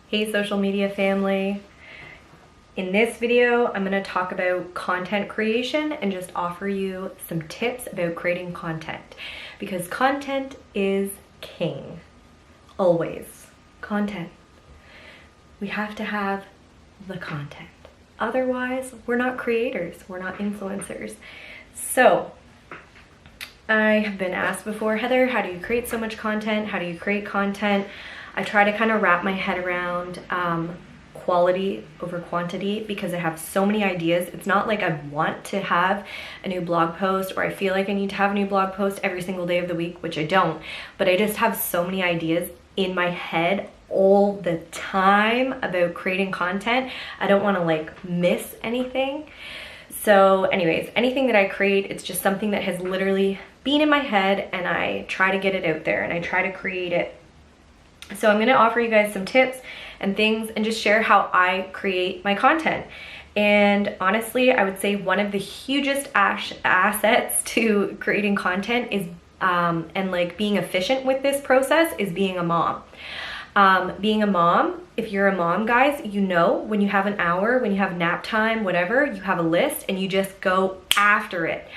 Hey social media family. In this video, I'm gonna talk about content creation and just offer you some tips about creating content, because content is king. Always. Content. We have to have the content. Otherwise, we're not creators, we're not influencers. So, I have been asked before, Heather, how do you create so much content? How do you create content? I try to kind of wrap my head around quality over quantity, because I have so many ideas. It's not like I want to have a new blog post, or I feel like I need to have a new blog post every single day of the week, which I don't, but I just have so many ideas in my head all the time about creating content. I don't want to like miss anything. So anyways, anything that I create, it's just something that has literally been in my head, and I try to get it out there and I try to create it. So I'm going to offer you guys some tips and things and just share how I create my content. And honestly, I would say one of the hugest assets to creating content is and like being efficient with this process is being a mom. Being a mom, if you're a mom, guys, you know, when you have an hour, when you have nap time, whatever, you have a list and you just go after it.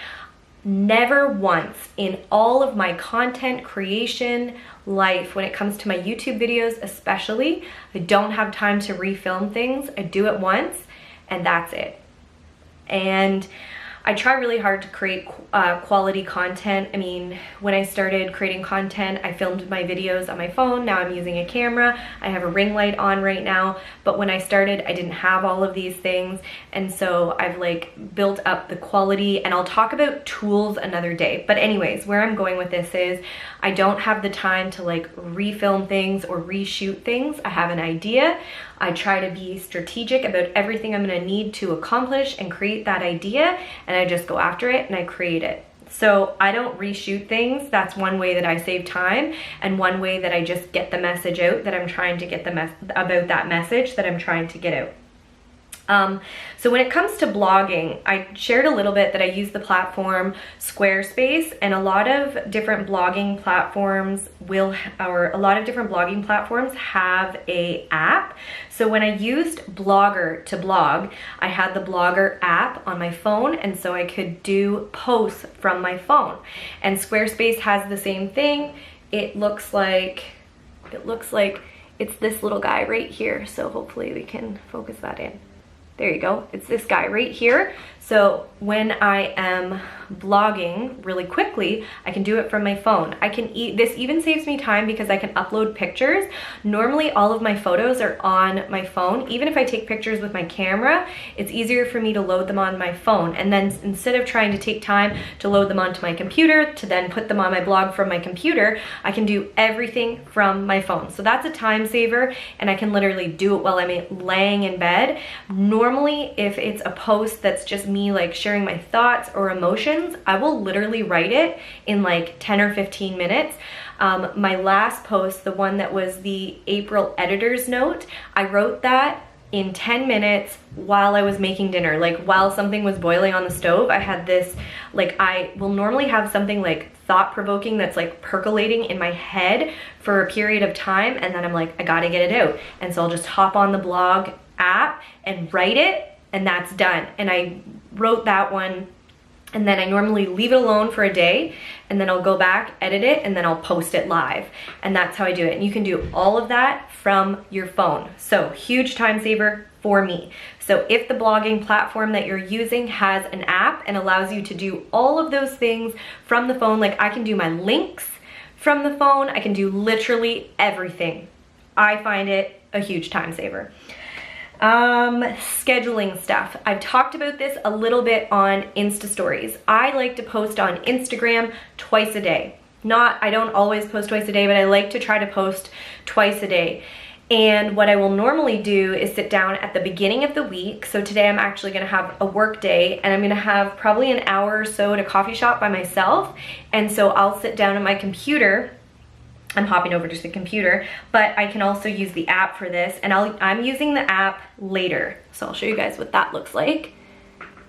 Never once in all of my content creation life, when it comes to my YouTube videos especially, I don't have time to refilm things. I do it once and that's it. And I try really hard to create quality content. I mean, when I started creating content, I filmed my videos on my phone. Now I'm using a camera. I have a ring light on right now. But when I started, I didn't have all of these things. And so I've like built up the quality, and I'll talk about tools another day. But anyways, where I'm going with this is I don't have the time to like refilm things or reshoot things. I have an idea. I try to be strategic about everything I'm gonna need to accomplish and create that idea, and I just go after it and I create it. So I don't reshoot things. That's one way that I save time, and one way that I just get the message out that I'm trying to get about that message that I'm trying to get out. So when it comes to blogging, I shared a little bit that I use the platform Squarespace, and a lot of different blogging platforms have a app. So when I used Blogger to blog, I had the Blogger app on my phone, and so I could do posts from my phone. And Squarespace has the same thing. It looks like it's this little guy right here. So hopefully we can focus that in. There you go. It's this guy right here. So when I am blogging really quickly, I can do it from my phone. This even saves me time because I can upload pictures. Normally all of my photos are on my phone. Even if I take pictures with my camera, it's easier for me to load them on my phone. And then instead of trying to take time to load them onto my computer to then put them on my blog from my computer, I can do everything from my phone. So that's a time saver, and I can literally do it while I'm laying in bed. Normally, if it's a post that's just me like sharing my thoughts or emotions, I will literally write it in like 10 or 15 minutes. My last post, the one that was the April editor's note, I wrote that in 10 minutes while I was making dinner, like while something was boiling on the stove. I had this, like, I will normally have something like thought-provoking that's like percolating in my head for a period of time, and then I'm like, I gotta get it out. And so I'll just hop on the blog app and write it, and that's done. And I wrote that one, and then I normally leave it alone for a day, and then I'll go back, edit it, and then I'll post it live. And that's how I do it. And you can do all of that from your phone. So huge time saver for me. So if the blogging platform that you're using has an app and allows you to do all of those things from the phone, like I can do my links from the phone, I can do literally everything. I find it a huge time saver. Scheduling stuff. I've talked about this a little bit on Insta stories. I like to post on Instagram twice a day. I don't always post twice a day, but I like to try to post twice a day. And what I will normally do is sit down at the beginning of the week. So today I'm actually gonna have a work day, and I'm gonna have probably an hour or so at a coffee shop by myself. And so I'll sit down at my computer. I'm hopping over to the computer, but I can also use the app for this, and I'm using the app later. So I'll show you guys what that looks like.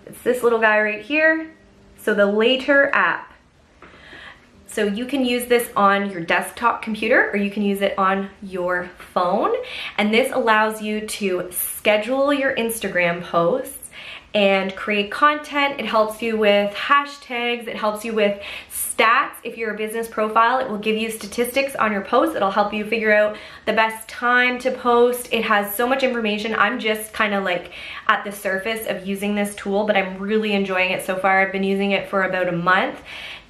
It's this little guy right here. So the Later app. So you can use this on your desktop computer or you can use it on your phone. And this allows you to schedule your Instagram posts and create content. It helps you with hashtags. It helps you with stats. If you're a business profile, it will give you statistics on your posts. It'll help you figure out the best time to post. It has so much information. I'm just kind of like at the surface of using this tool, but I'm really enjoying it so far. I've been using it for about a month.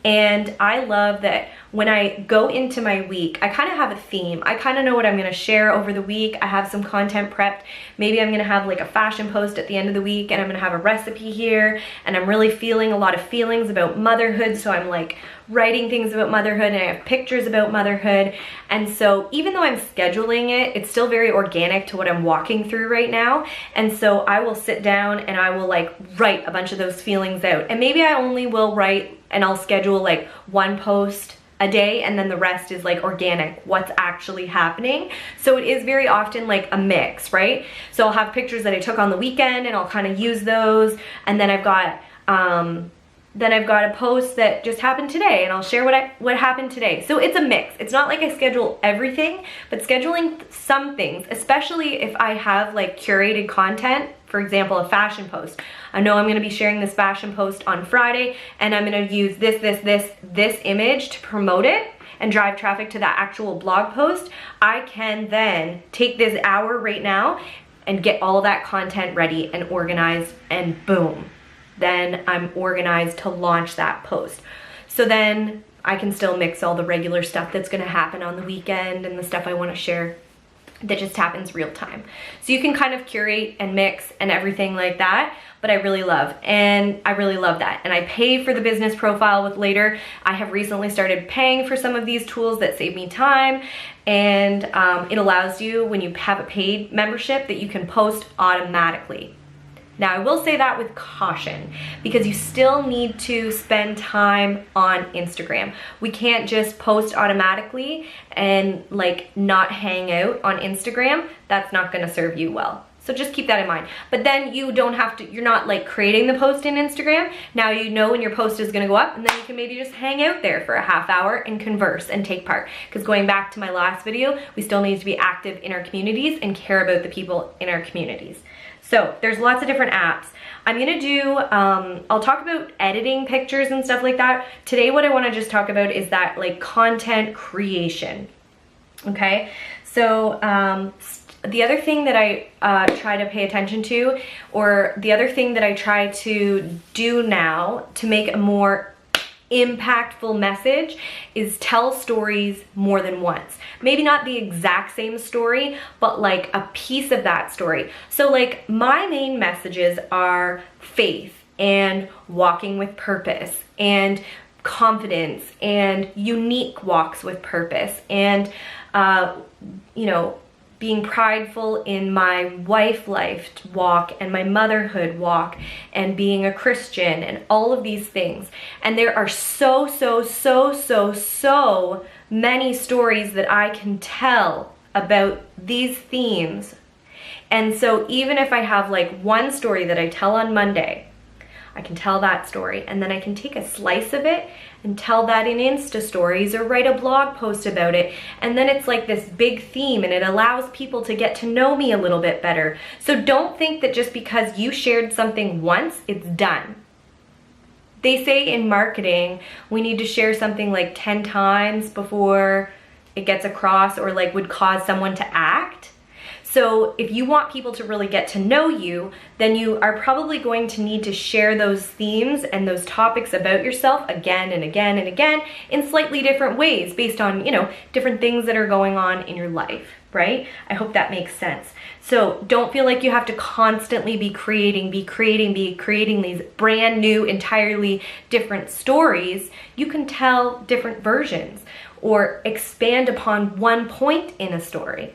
And I love that when I go into my week, I kind of have a theme. I kind of know what I'm going to share over the week. I have some content prepped. Maybe I'm going to have like a fashion post at the end of the week and I'm going to have a recipe here. And I'm really feeling a lot of feelings about motherhood. So I'm like writing things about motherhood and I have pictures about motherhood. And so even though I'm scheduling it, it's still very organic to what I'm walking through right now. And so I will sit down and I will like write a bunch of those feelings out. And maybe I only will write and I'll schedule like one post a day and then the rest is like organic, what's actually happening. So it is very often like a mix, right? So I'll have pictures that I took on the weekend and I'll kind of use those. And then I've got a post that just happened today and I'll share what happened today. So it's a mix. It's not like I schedule everything, but scheduling some things, especially if I have like curated content, for example, a fashion post. I know I'm gonna be sharing this fashion post on Friday and I'm gonna use this image to promote it and drive traffic to that actual blog post. I can then take this hour right now and get all that content ready and organized and boom. Then I'm organized to launch that post. So then I can still mix all the regular stuff that's gonna happen on the weekend and the stuff I wanna share that just happens real time. So you can kind of curate and mix and everything like that, but I really love that. And I pay for the business profile with Later. I have recently started paying for some of these tools that save me time, and it allows you, when you have a paid membership, that you can post automatically. Now, I will say that with caution because you still need to spend time on Instagram. We can't just post automatically and like not hang out on Instagram. That's not gonna serve you well. So just keep that in mind. But then you don't have to, you're not like creating the post in Instagram. Now you know when your post is gonna go up and then you can maybe just hang out there for a half hour and converse and take part. Because going back to my last video, we still need to be active in our communities and care about the people in our communities. So there's lots of different apps. I'm gonna do, I'll talk about editing pictures and stuff like that. Today what I wanna just talk about is that like content creation, okay? So the other thing that I try to pay attention to, or the other thing that I try to do now to make a more impactful message is tell stories more than once. Maybe not the exact same story, but like a piece of that story. So like my main messages are faith and walking with purpose and confidence and unique walks with purpose and you know, being prideful in my wife life walk and my motherhood walk and being a Christian and all of these things. And there are so many stories that I can tell about these themes. And so even if I have like one story that I tell on Monday, I can tell that story and then I can take a slice of it and tell that in Insta stories or write a blog post about it. And then it's like this big theme and it allows people to get to know me a little bit better. So don't think that just because you shared something once, it's done. They say in marketing, we need to share something like 10 times before it gets across or like would cause someone to act. So if you want people to really get to know you, then you are probably going to need to share those themes and those topics about yourself again and again and again in slightly different ways based on, you know, different things that are going on in your life, right? I hope that makes sense. So don't feel like you have to constantly be creating these brand new, entirely different stories. You can tell different versions or expand upon one point in a story.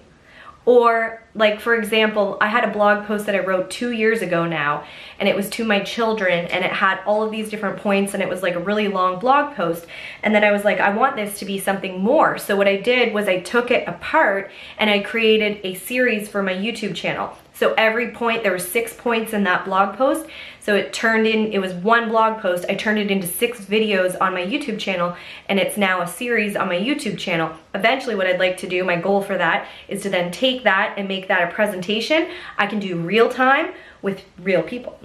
Or like, for example, I had a blog post that I wrote 2 years ago now, and it was to my children, and it had all of these different points, and it was like a really long blog post. And then I was like, I want this to be something more. So what I did was I took it apart and I created a series for my YouTube channel. So every point, there were 6 points in that blog post. So it was one blog post. I turned it into 6 videos on my YouTube channel, and it's now a series on my YouTube channel. Eventually what I'd like to do, my goal for that, is to then take that and make that a presentation I can do real time with real people.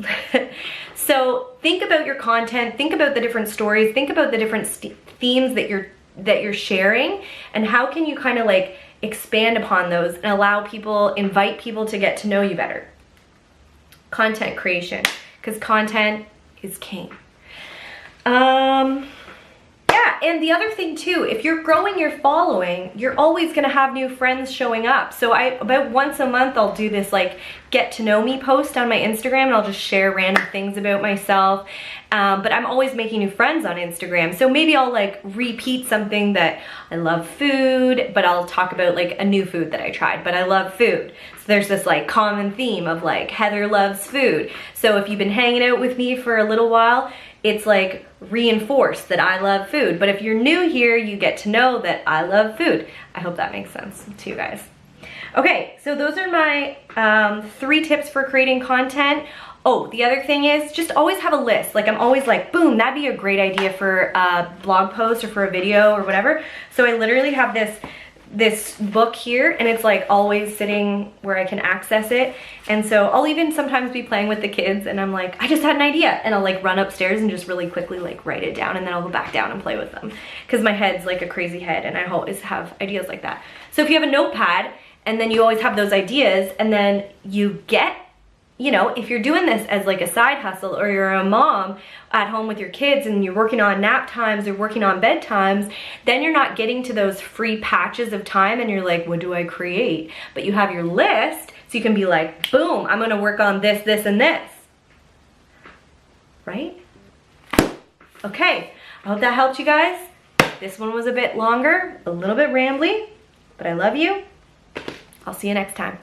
So think about your content, think about the different stories, think about the different themes that you're sharing, and how can you kind of like expand upon those and allow people, invite people to get to know you better. Content creation, because content is king. Yeah, and the other thing too, if you're growing your following, you're always gonna have new friends showing up. So about once a month, I'll do this like get to know me post on my Instagram, and I'll just share random things about myself. But I'm always making new friends on Instagram. So maybe I'll like repeat something that I love food, but I'll talk about like a new food that I tried, but I love food. So there's this like common theme of like Heather loves food. So if you've been hanging out with me for a little while, it's like reinforced that I love food. But if you're new here, you get to know that I love food. I hope that makes sense to you guys. Okay, so those are my 3 tips for creating content. Oh, the other thing is just always have a list. Like I'm always like, boom, that'd be a great idea for a blog post or for a video or whatever. So I literally have this book here, and it's like always sitting where I can access it. And so I'll even sometimes be playing with the kids, and I'm like, I just had an idea, and I'll like run upstairs and just really quickly like write it down, and then I'll go back down and play with them, because my head's like a crazy head, and I always have ideas like that. So if you have a notepad, and then you always have those ideas, and then you get, you know, if you're doing this as like a side hustle, or you're a mom at home with your kids and you're working on nap times or working on bedtimes, then you're not getting to those free patches of time and you're like, what do I create? But you have your list, so you can be like, boom, I'm gonna work on this, this, and this, right? Okay, I hope that helped you guys. This one was a bit longer, a little bit rambly, but I love you. I'll see you next time.